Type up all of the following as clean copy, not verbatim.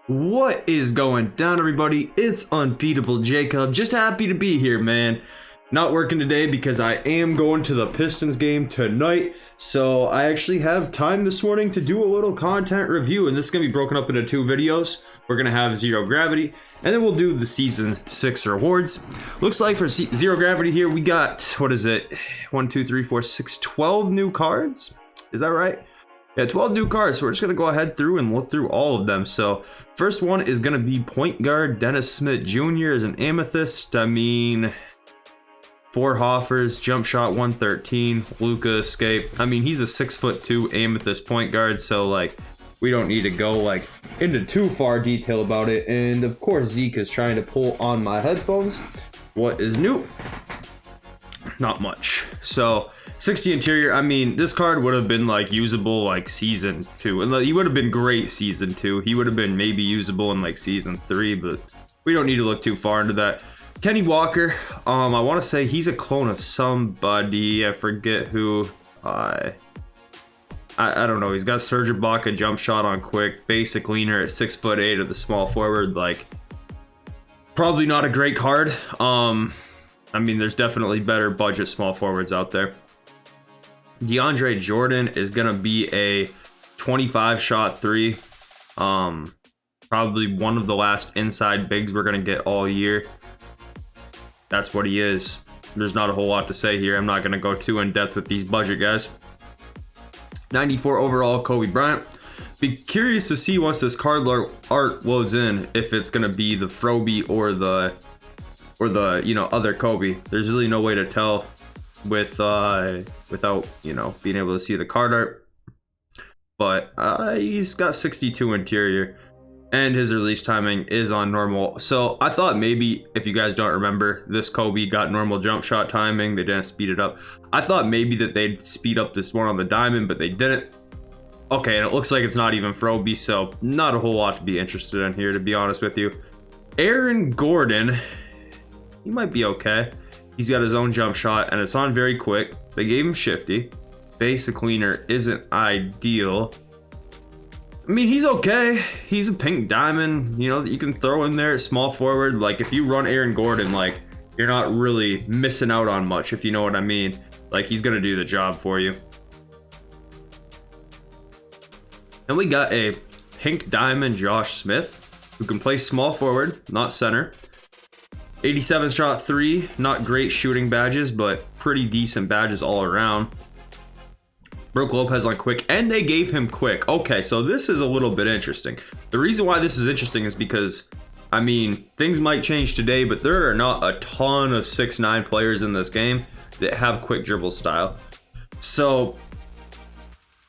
What is going down, everybody? It's Unbeatable Jacob. Just happy to be here, man. Not working today because I am going to the Pistons game tonight. So I actually have time this morning to do a little content review, and this is going to be broken up into two videos. We're going to have Zero Gravity, and then we'll do the Season 6 rewards. Looks like for Zero Gravity here, we got, what is it? 1, 2, 3, 4, 6, 12 new cards? Is that right? Yeah, 12 new cards, so we're just going to go ahead through and look through all of them. So, first one is going to be point guard Dennis Smith Jr. as an Amethyst. I mean, 4 Hoffers, jump shot 113, Luka escape. I mean, he's a 6'2" Amethyst point guard, so, like, we don't need to go, like, into too far detail about it. And, of course, Zeke is trying to pull on my headphones. What is new? Not much. So 60 interior, I mean, this card would have been like usable like season 2, and he would have been great season 2. He would have been maybe usable in like season 3, but we don't need to look too far into that. Kenny Walker, I want to say he's a clone of somebody. I forget who. I don't know. He's got Serge Ibaka jump shot on quick, basic leaner at 6'8" at the small forward. Like, probably not a great card. I mean, there's definitely better budget small forwards out there. Deandre Jordan is going to be a 25 shot 3. Probably one of the last inside bigs we're going to get all year. That's what he is. There's not a whole lot to say here. I'm not going to go too in depth with these budget guys. 94 overall Kobe Bryant. Be curious to see once this card art loads in if it's going to be the Froby or the other Kobe. There's really no way to tell with without being able to see the card art. But he's got 62 interior, and his release timing is on normal. So I thought maybe, if you guys don't remember, this Kobe got normal jump shot timing. They didn't speed it up. I thought maybe that they'd speed up this one on the diamond, but they didn't. Okay, and it looks like it's not even Froby, so not a whole lot to be interested in here, to be honest with you. Aaron Gordon, he might be okay. He's got his own jump shot, and it's on very quick. They gave him shifty. Basic leaner isn't ideal. I mean, he's okay. He's a pink diamond, that you can throw in there at small forward. Like, if you run Aaron Gordon, like, you're not really missing out on much, if you know what I mean. Like, he's gonna do the job for you. And we got a pink diamond Josh Smith, who can play small forward, not center. 87 shot 3, not great shooting badges, but pretty decent badges all around. Brook Lopez on quick, and they gave him quick. Okay, so this is a little bit interesting. The reason why this is interesting is because, I mean, things might change today, but there are not a ton of 6'9" players in this game that have quick dribble style. So,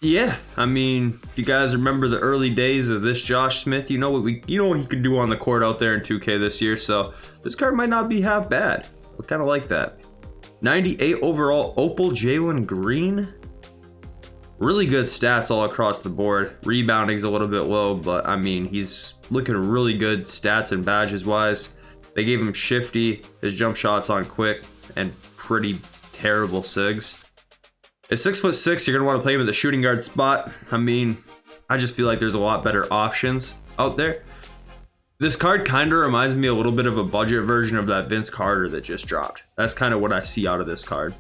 yeah, I mean, if you guys remember the early days of this Josh Smith, you know what he could do on the court out there in 2K this year. So this card might not be half bad. I kind of like that. 98 overall Opal Jalen Green. Really good stats all across the board. Rebounding's a little bit low, but I mean, he's looking really good stats and badges wise. They gave him shifty, his jump shots on quick, and pretty terrible SIGs. At 6'6", you're gonna want to play him at the shooting guard spot. I mean, I just feel like there's a lot better options out there. This card kind of reminds me a little bit of a budget version of that Vince Carter that just dropped. That's kind of what I see out of this card.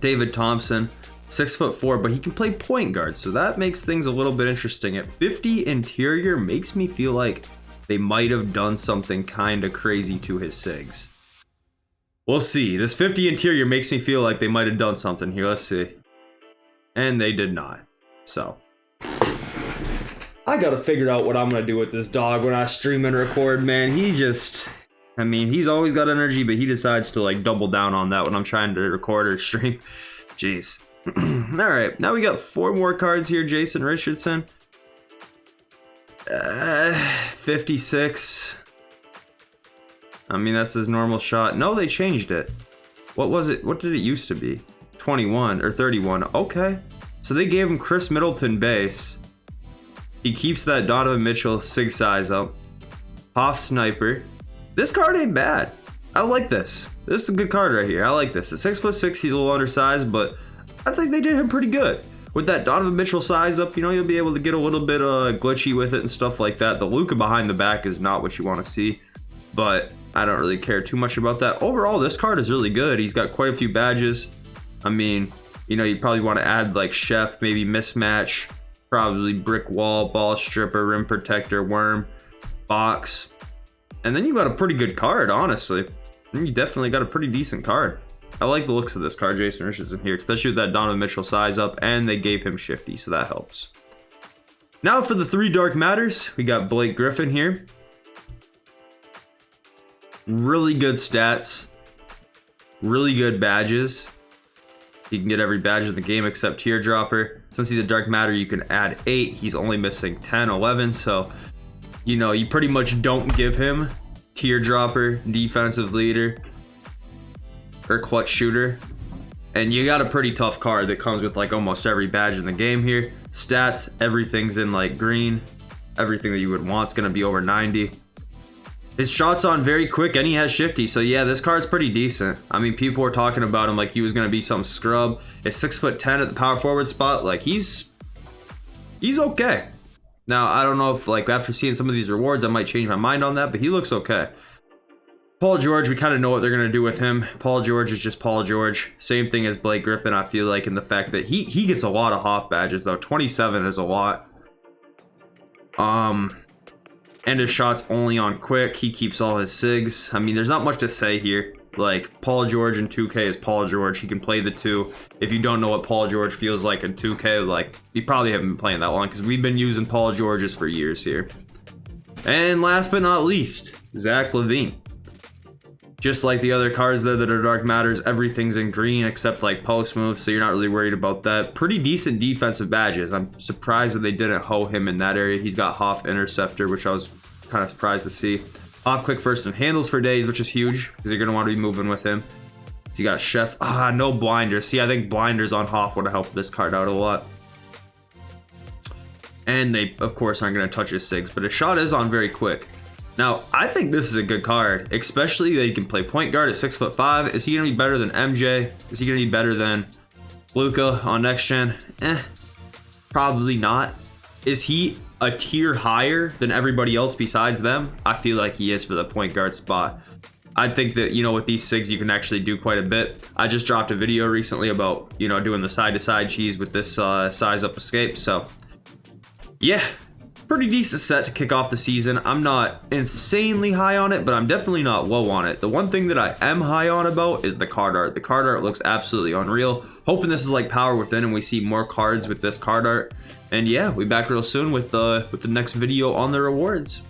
David Thompson, 6'4", but he can play point guard, so that makes things a little bit interesting. At 50 interior, makes me feel like they might have done something kind of crazy to his SIGs. We'll see. This 50 interior makes me feel like they might have done something here. Let's see. And they did not. So, I gotta figure out what I'm gonna do with this dog when I stream and record, man. I mean, he's always got energy, but he decides to like double down on that when I'm trying to record or stream. Jeez. Alright, now we got 4 more cards here. Jason Richardson. 56. I mean, that's his normal shot. No, they changed it. What was it? What did it used to be? 21 or 31. Okay. So they gave him Chris Middleton base. He keeps that Donovan Mitchell SIG size up. Hoff Sniper. This card ain't bad. I like this. This is a good card right here. I like this. At 6'6", he's a little undersized, but I think they did him pretty good. with that Donovan Mitchell size up, you know, you'll be able to get a little bit glitchy with it and stuff like that. The Luka behind the back is not what you want to see, but I don't really care too much about that. Overall, this card is really good. He's got quite a few badges. I mean, you know, you probably want to add like Chef, maybe Mismatch, probably Brick Wall, Ball Stripper, Rim Protector, Worm, Box. And then you got a pretty good card, honestly. You definitely got a pretty decent card. I like the looks of this card, Jason Richardson here, especially with that Donovan Mitchell size up, and they gave him Shifty, so that helps. Now for the 3 Dark Matters, we got Blake Griffin here. Really good stats, really good badges. You can get every badge in the game except Teardropper. Since he's a Dark Matter, you can add 8. He's only missing 10, 11, so you know, you pretty much don't give him Teardropper, Defensive Leader, or Clutch Shooter. And you got a pretty tough card that comes with like almost every badge in the game here. Stats, everything's in like green. Everything that you would want is going to be over 90. His shot's on very quick, and he has Shifty, so yeah, this card's pretty decent. I mean, people were talking about him like he was going to be some scrub. At 6'10" at the power forward spot, like he's okay. Now, I don't know if like after seeing some of these rewards, I might change my mind on that, but he looks okay. Paul George, we kind of know what they're going to do with him. Paul George is just Paul George. Same thing as Blake Griffin, I feel like, in the fact that he gets a lot of Hoff badges, though. 27 is a lot. And his shot's only on quick. He keeps all his SIGs. I mean, there's not much to say here. Like, Paul George in 2K is Paul George. He can play the 2. If you don't know what Paul George feels like in 2K, like, you probably haven't been playing that long, because we've been using Paul Georges for years here. And last but not least, Zach LaVine. Just like the other cards there that are Dark Matters, everything's in green except like post moves, so you're not really worried about that. Pretty decent defensive badges. I'm surprised that they didn't hoe him in that area. He's got Hoff Interceptor, which I was kind of surprised to see. Hoff Quick First and Handles for days, which is huge because you're going to want to be moving with him. You got Chef. No Blinders. See, I think Blinders on Hoff would have helped this card out a lot. And they, of course, aren't going to touch his SIGs, but his shot is on very quick. Now, I think this is a good card, especially that he can play point guard at 6'5". Is he going to be better than MJ? Is he going to be better than Luka on next gen? Probably not. Is he a tier higher than everybody else besides them? I feel like he is for the point guard spot. I think that, you know, with these SIGs, you can actually do quite a bit. I just dropped a video recently about, you know, doing the side-to-side cheese with this size up escape. So, yeah. Pretty decent set to kick off the season. I'm not insanely high on it, but I'm definitely not low on it. The one thing that I am high on about is the card art. The card art looks absolutely unreal. Hoping this is like Power Within and we see more cards with this card art. And yeah, we'll be back real soon with the next video on the rewards.